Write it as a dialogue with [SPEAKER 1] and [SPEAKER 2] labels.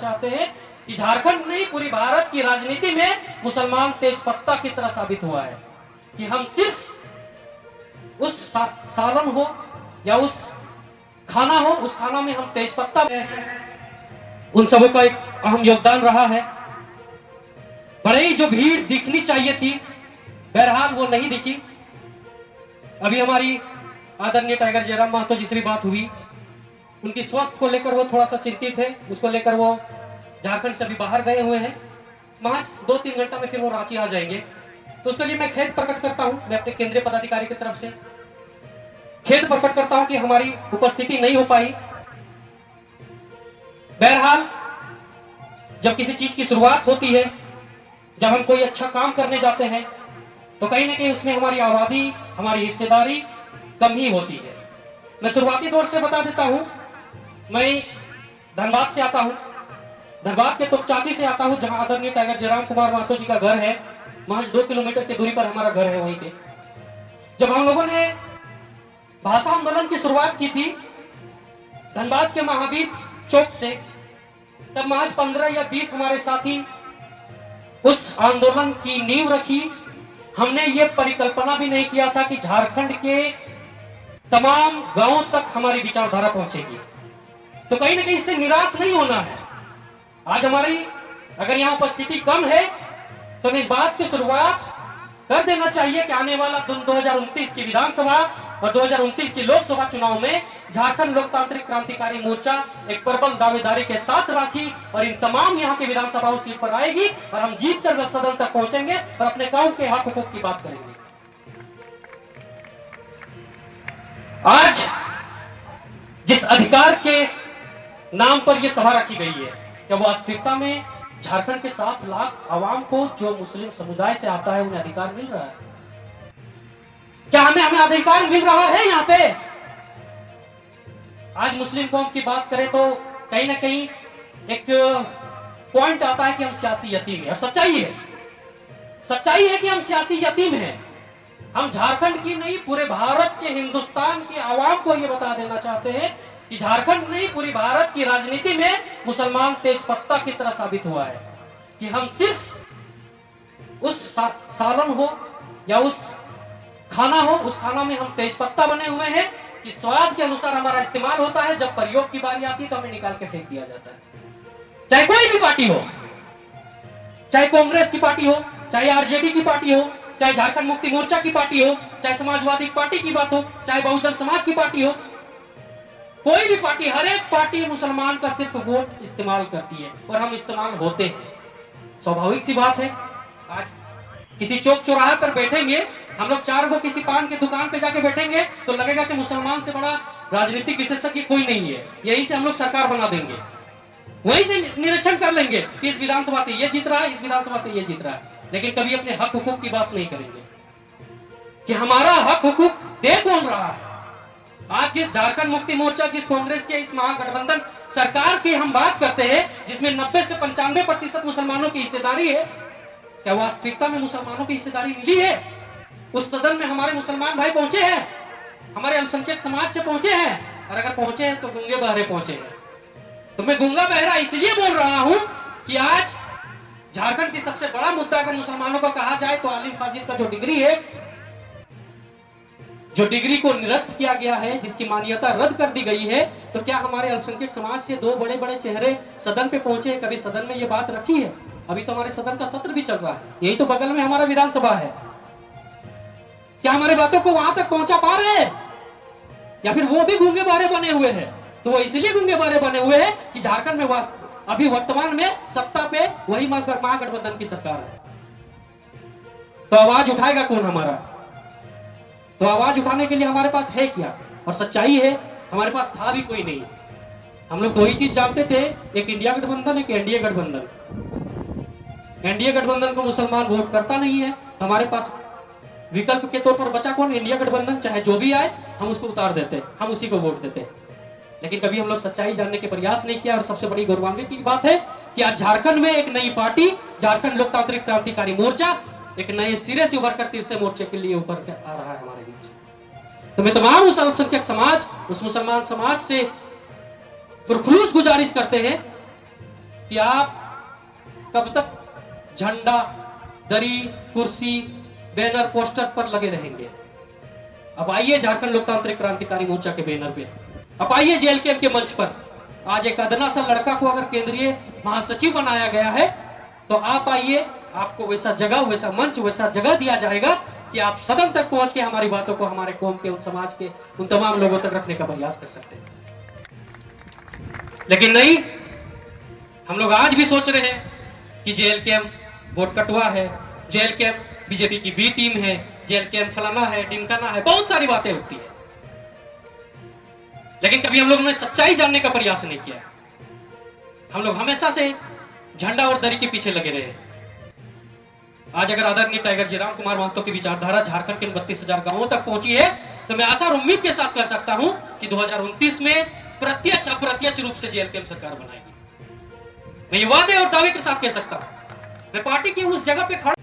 [SPEAKER 1] चाहते हैं कि झारखंड नहीं पूरी भारत की राजनीति में मुसलमान तेज पत्ता की तरह साबित हुआ है कि हम सिर्फ उस सालन हो या उस खाना हो, उस खाना में हम तेज पत्ता उन सबों का एक अहम योगदान रहा है। बड़े ही जो भीड़ दिखनी चाहिए थी, बहरहाल वो नहीं दिखी। अभी हमारी आदरणीय टाइगर जयराम महतो जी से भी बात हुई, उनकी स्वास्थ्य को लेकर वो थोड़ा सा चिंतित है, उसको लेकर वो झारखंड से अभी बाहर गए हुए हैं। महज 2-3 घंटा में फिर वो रांची आ जाएंगे। तो उसके लिए मैं खेद प्रकट करता हूं, मैं अपने केंद्रीय पदाधिकारी की तरफ से खेद प्रकट करता हूं कि हमारी उपस्थिति नहीं हो पाई। बहरहाल जब किसी चीज की शुरुआत होती है, जब हम कोई अच्छा काम करने जाते हैं, तो कहीं ना कहीं उसमें हमारी आबादी, हमारी हिस्सेदारी कम ही होती है। मैं शुरुआती दौर से बता देता हूं, मैं धनबाद से आता हूं, धनबाद के तोपचाची से आता हूं, जहां आदरणीय टाइगर जयराम कुमार महतो जी का घर है। महज 2 किलोमीटर की दूरी पर हमारा घर है वहीं पे। जब हम लोगों ने भाषा आंदोलन की शुरुआत की थी धनबाद के महावीर चौक से, तब महज 15 या 20 हमारे साथी उस आंदोलन की नींव रखी। हमने ये परिकल्पना भी नहीं किया था कि झारखंड के तमाम गांवों तक हमारी विचारधारा पहुंचेगी। तो कहीं ना कहीं इससे निराश नहीं होना है। आज हमारी अगर यहाँ उपस्थिति कम है तो इस बात की शुरुआत कर देना चाहिए कि आने वाला 2029 की विधानसभा और 2029 की लोकसभा चुनाव में झारखंड लोकतांत्रिक क्रांतिकारी मोर्चा एक प्रबल दावेदारी के साथ रांची और इन तमाम यहाँ के विधानसभाओं सीट पर आएगी और हम जीत कर सदन तक पहुंचेंगे और अपने गांव के हक हुकूक की बात करेंगे। आज जिस अधिकार के नाम पर यह सभा रखी गई है, क्या वो वास्तविकता में झारखंड के 7 लाख आवाम को जो मुस्लिम समुदाय से आता है उन्हें अधिकार मिल रहा है? क्या हमें अधिकार मिल रहा है? यहाँ पे आज मुस्लिम कौम की बात करें तो कहीं ना कहीं एक पॉइंट आता है कि हम सियासी यतीम हैं, और सच्चाई है कि हम सियासी यतीम हैं। हम झारखंड की नहीं पूरे भारत के, हिंदुस्तान के आवाम को यह बता देना चाहते हैं कि झारखंड नहीं पूरी भारत की राजनीति में मुसलमान तेज पत्ता की तरह साबित हुआ है कि हम सिर्फ उस सालन हो या उस खाना हो, उस खाना में हम तेज पत्ता बने हुए हैं कि स्वाद के अनुसार हमारा इस्तेमाल होता है। जब प्रयोग की बारी आती है तो हमें निकाल के फेंक दिया जाता है। चाहे कोई भी पार्टी हो, चाहे कांग्रेस की पार्टी हो, चाहे आरजेडी की पार्टी हो, चाहे झारखंड मुक्ति मोर्चा की पार्टी हो, चाहे समाजवादी पार्टी की बात हो, चाहे बहुजन समाज की पार्टी हो, कोई भी पार्टी, हर एक पार्टी मुसलमान का सिर्फ वोट इस्तेमाल करती है और हम इस्तेमाल होते हैं। स्वाभाविक सी बात है। आज किसी चौक चौराहे पर बैठेंगे हम लोग, 4 को किसी पान की दुकान पे जाके बैठेंगे तो लगेगा कि मुसलमान से बड़ा राजनीतिक विशेषज्ञ कोई नहीं है। यही से हम लोग सरकार बना देंगे, वहीं से निरीक्षण कर लेंगे कि इस विधानसभा से ये जीत रहा है, इस विधानसभा से ये जीत रहा है, लेकिन कभी अपने हक हुकूक की बात नहीं करेंगे कि हमारा हक हुकूक दे कौन रहा है। आज जिस झारखंड मुक्ति मोर्चा, जिस कांग्रेस के इस महागठबंधन सरकार की हम बात करते हैं, जिसमें 90 से 95% मुसलमानों की हिस्सेदारी है, क्या वास्तविकता में मुसलमानों की हिस्सेदारी मिली है? उस सदन में हमारे मुसलमान भाई पहुंचे हैं, हमारे अल्पसंख्यक समाज से पहुंचे हैं, और अगर पहुंचे हैं तो गूंगे बहरे पहुंचे हैं। तो मैं गूंगा बहरा इसलिए बोल रहा हूं कि आज झारखंड की सबसे बड़ा मुद्दा अगर मुसलमानों का कहा जाए तो आलिम फाजिल का जो डिग्री है, जो डिग्री को निरस्त किया गया है, जिसकी मान्यता रद्द कर दी गई है, तो क्या हमारे अल्पसंख्यक समाज से 2 बड़े बड़े चेहरे सदन पे पहुंचे? कभी सदन में ये बात रखी है? अभी तो हमारे सदन का सत्र भी चल रहा है, यही तो बगल में हमारा विधानसभा है। क्या हमारे बातों को वहां तक पहुंचा पा रहे हैं? या फिर वो भी गूंगे बारे बने हुए हैं? तो वो इसलिए गूंगे बारे बने हुए हैं कि झारखंड में अभी वर्तमान में सत्ता पे वही महागठबंधन की सरकार है। तो आवाज उठाएगा कौन हमारा? तो आवाज उठाने के लिए हमारे पास है क्या? और सच्चाई है हमारे पास था भी कोई नहीं। हम लोग 2 ही चीज जानते थे, एक इंडिया गठबंधन, एक एनडीए गठबंधन। एनडीए गठबंधन को मुसलमान वोट करता नहीं है, हमारे पास विकल्प के तौर पर बचा कौन? इंडिया गठबंधन। चाहे जो भी आए हम उसको उतार देते, हम उसी को वोट देते। लेकिन कभी हम लोग सच्चाई जानने के प्रयास नहीं किया। और सबसे बड़ी गौरवान्वित की बात है कि आज झारखंड में एक नई पार्टी, झारखंड लोकतांत्रिक क्रांतिकारी मोर्चा, एक नए सिरे से उभर कर तीसरे मोर्चे के लिए ऊपर आ रहा है हमारे बीच। तो मैं तमाम उस अल्पसंख्यक समाज, उस मुसलमान समाज से पुरखलूस गुजारिश करते हैं कि आप कब तक झंडा, दरी, कुर्सी, बैनर, पोस्टर पर लगे रहेंगे। अब आइए झारखंड लोकतांत्रिक क्रांतिकारी मोर्चा के बैनर पे, अब आइए जेएलकेएम के मंच पर। आज एक अदना सा लड़का को अगर केंद्रीय महासचिव बनाया गया है तो आप आइए, आपको वैसा जगह, वैसा मंच, वैसा जगह दिया जाएगा कि आप सदन तक पहुंच के हमारी बातों को हमारे कौम के, उन समाज के, उन तमाम लोगों तक रखने का प्रयास कर सकते हैं। लेकिन नहीं, हम लोग आज भी सोच रहे हैं कि जेएलकेएम वोट कटवा है, जेएलकेएम बीजेपी की बी टीम है, जेएलकेएम फलाना है, ढिमकाना है, बहुत सारी बातें होती है। लेकिन कभी हम लोगों ने सच्चाई जानने का प्रयास नहीं किया। हम लोग हमेशा से झंडा और दरी के पीछे लगे रहे। आज अगर आदरणीय टाइगर जयराम कुमार महतो की विचारधारा झारखंड के 32,000 गांवों तक पहुंची है तो मैं आशा और उम्मीद के साथ कह सकता हूं कि 2029 में प्रत्यक्ष अप्रत्यक्ष रूप से जेएलकेएम सरकार बनाएगी। मैं ये वादे और दावे के साथ कह सकता हूं। मैं पार्टी की उस जगह पे खड़ा